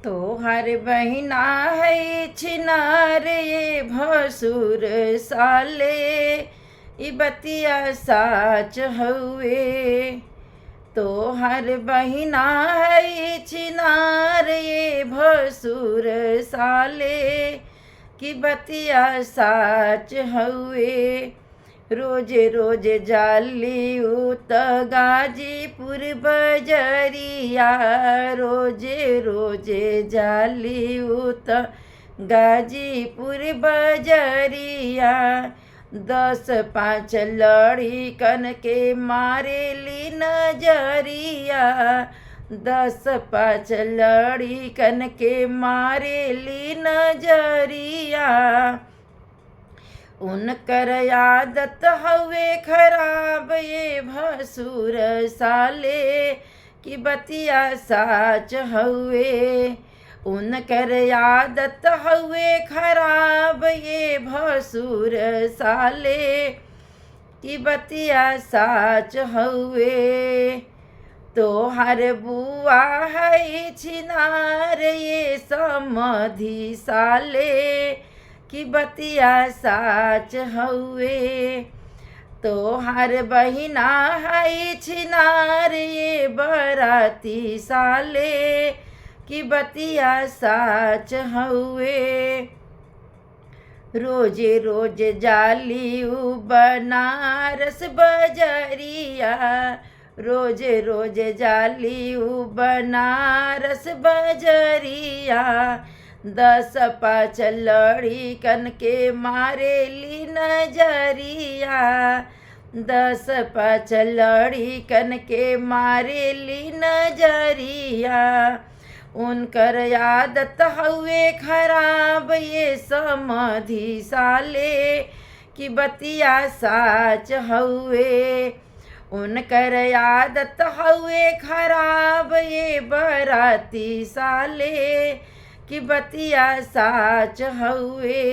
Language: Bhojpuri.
तोहार बहिना है छिनार ये भसुर साले ई बतिया साच हउए। तोहार बहिना है छिनार ये भसुर साले की बतिया साच हउए। रोज रोज जाली उत गाजीपुर बजरिया, रोजे रोजे जाली उत गाजीपुर बजरिया। 10-5 लड़िकन के मारेली नजरिया, 10-5 लड़िकन के मारेली नजरिया। उनकर आदत हवे खराब ये भसुर साले की बतिया साच हउए। उनकर आदत हवे खराब ये भसुर साले की बतिया साच हउए। तोहार बुआ है छिनार ये समधी साले की बतिया साच हउए। तोहार बहिना है छिनार ये बराती साले की बतिया साच हउए। रोजे रोज जाली उ बनारस बजरिया, रोजे रोज जाली उ बनारस बजरिया। 10-5 लड़िकन के मारेली नजरिया, 10-5 लड़िकन के मारेली नजरिया। उनकर आदत हउए खराब ये समधी साले की बतिया साच हउए। उनकर आदत हउए खराब ये बराती साले की बतिया साच हउए।